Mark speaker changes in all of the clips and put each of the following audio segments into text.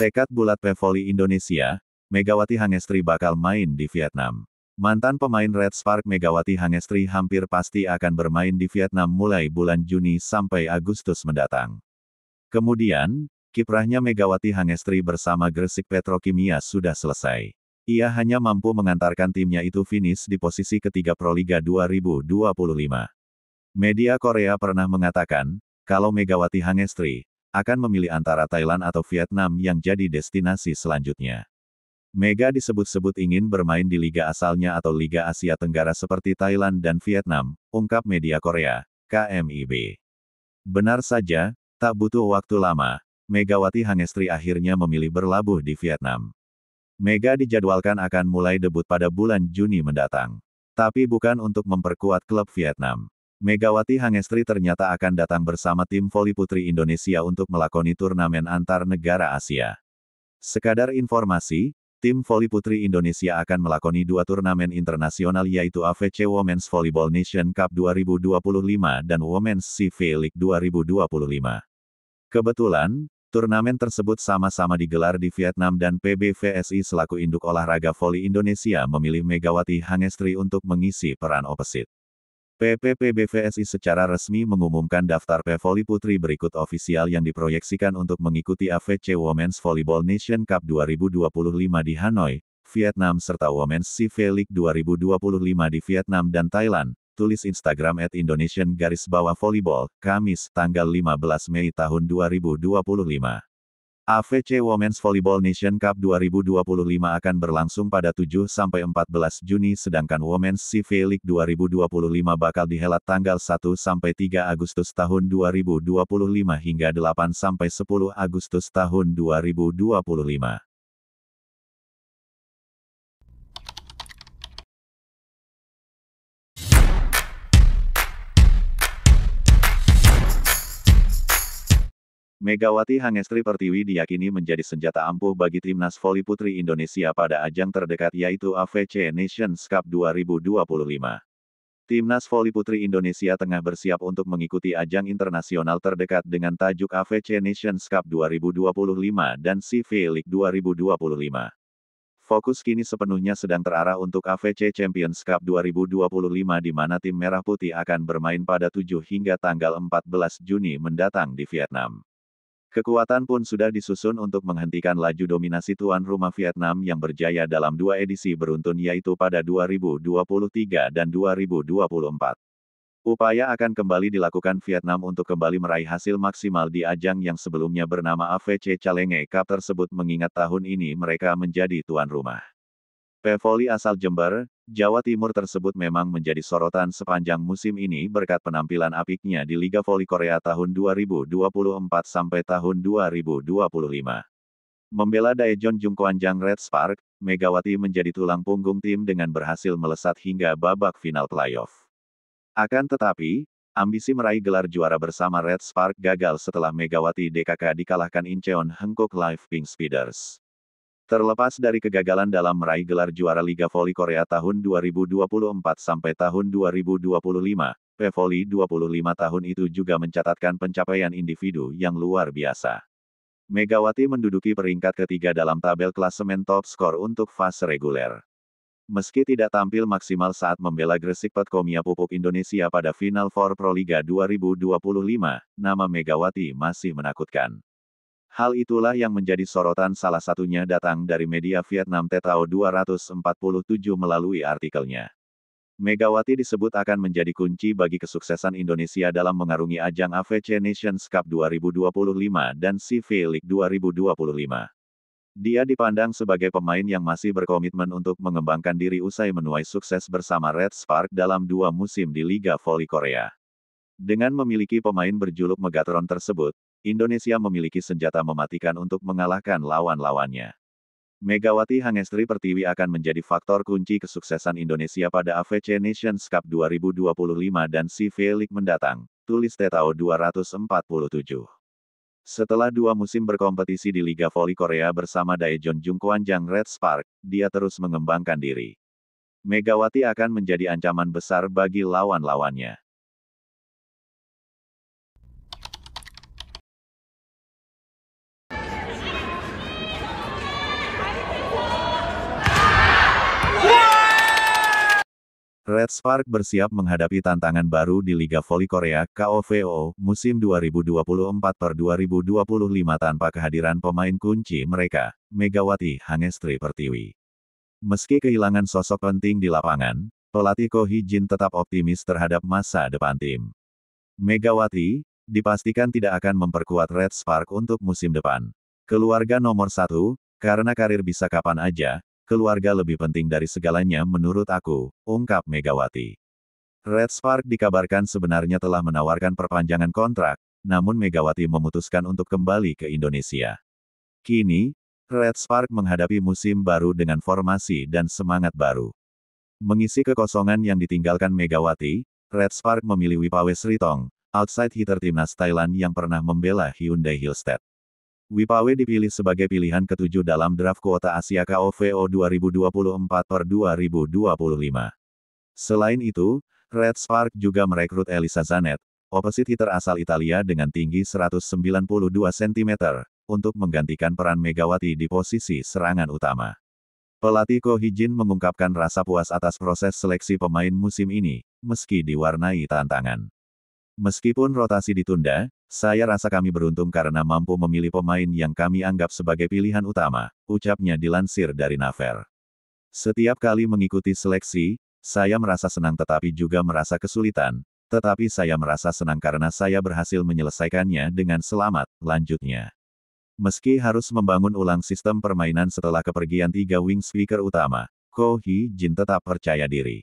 Speaker 1: Tekad bulat PVoli Indonesia, Megawati Hangestri bakal main di Vietnam. Mantan pemain Red Spark Megawati Hangestri hampir pasti akan bermain di Vietnam mulai bulan Juni sampai Agustus mendatang. Kemudian, kiprahnya Megawati Hangestri bersama Gresik Petrokimia sudah selesai. Ia hanya mampu mengantarkan timnya itu finish di posisi ketiga Proliga 2025. Media Korea pernah mengatakan, kalau Megawati Hangestri akan memilih antara Thailand atau Vietnam yang jadi destinasi selanjutnya. Mega disebut-sebut ingin bermain di liga asalnya atau Liga Asia Tenggara seperti Thailand dan Vietnam, ungkap media Korea, KMIB. Benar saja, tak butuh waktu lama, Megawati Hangestri akhirnya memilih berlabuh di Vietnam. Mega dijadwalkan akan mulai debut pada bulan Juni mendatang. Tapi bukan untuk memperkuat klub Vietnam. Megawati Hangestri ternyata akan datang bersama tim voli putri Indonesia untuk melakoni turnamen antar negara Asia. Sekadar informasi, tim voli putri Indonesia akan melakoni dua turnamen internasional yaitu AFC Women's Volleyball Nation Cup 2025 dan Women's CV League 2025. Kebetulan, turnamen tersebut sama-sama digelar di Vietnam dan PBVSI selaku induk olahraga voli Indonesia memilih Megawati Hangestri untuk mengisi peran opposite. PBVSI secara resmi mengumumkan daftar PVoli putri berikut ofisial yang diproyeksikan untuk mengikuti AFC Women's Volleyball Nation Cup 2025 di Hanoi, Vietnam serta Women's CV League 2025 di Vietnam dan Thailand, tulis Instagram @Indonesian_Volleyball, Kamis, tanggal 15 Mei tahun 2025. AFC Women's Volleyball Nation Cup 2025 akan berlangsung pada 7-14 Juni sedangkan Women's CV League 2025 bakal dihelat tanggal 1-3 Agustus tahun 2025 hingga 8-10 Agustus tahun 2025. Megawati Hangestri Pertiwi diyakini menjadi senjata ampuh bagi timnas voli putri Indonesia pada ajang terdekat yaitu AFC Nations Cup 2025. Timnas voli putri Indonesia tengah bersiap untuk mengikuti ajang internasional terdekat dengan tajuk AFC Nations Cup 2025 dan CV League 2025. Fokus kini sepenuhnya sedang terarah untuk AFC Champions Cup 2025 di mana tim Merah Putih akan bermain pada 7 hingga tanggal 14 Juni mendatang di Vietnam. Kekuatan pun sudah disusun untuk menghentikan laju dominasi tuan rumah Vietnam yang berjaya dalam dua edisi beruntun yaitu pada 2023 dan 2024. Upaya akan kembali dilakukan Vietnam untuk kembali meraih hasil maksimal di ajang yang sebelumnya bernama AFC Challenge Cup tersebut mengingat tahun ini mereka menjadi tuan rumah. PVoli asal Jember, Jawa Timur tersebut memang menjadi sorotan sepanjang musim ini berkat penampilan apiknya di Liga Voli Korea tahun 2024 sampai tahun 2025. Membela Daejeon Jungkwanjang Red Spark, Megawati menjadi tulang punggung tim dengan berhasil melesat hingga babak final playoff. Akan tetapi, ambisi meraih gelar juara bersama Red Spark gagal setelah Megawati DKK dikalahkan Incheon Hankook Live Pink Speeders. Terlepas dari kegagalan dalam meraih gelar juara Liga Voli Korea tahun 2024 sampai tahun 2025, PVoli 25 tahun itu juga mencatatkan pencapaian individu yang luar biasa. Megawati menduduki peringkat ketiga dalam tabel klasemen top skor untuk fase reguler. Meski tidak tampil maksimal saat membela Gresik Petrokimia Pupuk Indonesia pada Final Four Proliga 2025, nama Megawati masih menakutkan. Hal itulah yang menjadi sorotan salah satunya datang dari media Vietnam Tetao 247 melalui artikelnya. Megawati disebut akan menjadi kunci bagi kesuksesan Indonesia dalam mengarungi ajang AFC Nations Cup 2025 dan CV League 2025. Dia dipandang sebagai pemain yang masih berkomitmen untuk mengembangkan diri usai menuai sukses bersama Red Spark dalam 2 musim di Liga Voli Korea. Dengan memiliki pemain berjuluk Megatron tersebut, Indonesia memiliki senjata mematikan untuk mengalahkan lawan-lawannya. Megawati Hangestri Pertiwi akan menjadi faktor kunci kesuksesan Indonesia pada AFC Nations Cup 2025 dan CV League mendatang, tulis Tetao 247. Setelah 2 musim berkompetisi di Liga Voli Korea bersama Daejeon Jungkwanjang Red Spark, dia terus mengembangkan diri. Megawati akan menjadi ancaman besar bagi lawan-lawannya. Red Spark bersiap menghadapi tantangan baru di Liga Voli Korea (KOVO) musim 2024-2025 tanpa kehadiran pemain kunci mereka, Megawati Hangestri Pertiwi. Meski kehilangan sosok penting di lapangan, pelatih Ko Hee-jin tetap optimis terhadap masa depan tim. Megawati dipastikan tidak akan memperkuat Red Spark untuk musim depan. Keluarga nomor satu, karena karir bisa kapan aja, keluarga lebih penting dari segalanya menurut aku, ungkap Megawati. Red Spark dikabarkan sebenarnya telah menawarkan perpanjangan kontrak, namun Megawati memutuskan untuk kembali ke Indonesia. Kini, Red Spark menghadapi musim baru dengan formasi dan semangat baru. Mengisi kekosongan yang ditinggalkan Megawati, Red Spark memilih Wipawe Sritong, outside hitter timnas Thailand yang pernah membela Hyundai Hillstead. Wipawe dipilih sebagai pilihan ketujuh dalam draft kuota Asia KOVO 2024-2025. Selain itu, Red Spark juga merekrut Elisa Zanet, opposite hitter asal Italia dengan tinggi 192 cm, untuk menggantikan peran Megawati di posisi serangan utama. Pelatih Ko Hee-jin mengungkapkan rasa puas atas proses seleksi pemain musim ini, meski diwarnai tantangan. Meskipun rotasi ditunda, saya rasa kami beruntung karena mampu memilih pemain yang kami anggap sebagai pilihan utama, ucapnya dilansir dari Naver. Setiap kali mengikuti seleksi, saya merasa senang tetapi juga merasa kesulitan, tetapi saya merasa senang karena saya berhasil menyelesaikannya dengan selamat, lanjutnya. Meski harus membangun ulang sistem permainan setelah kepergian tiga wing speaker utama, Ko Hee-jin tetap percaya diri.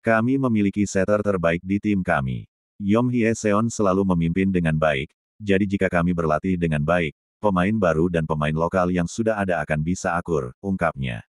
Speaker 1: Kami memiliki setter terbaik di tim kami. Yom Hye-seon selalu memimpin dengan baik, jadi jika kami berlatih dengan baik, pemain baru dan pemain lokal yang sudah ada akan bisa akur, ungkapnya.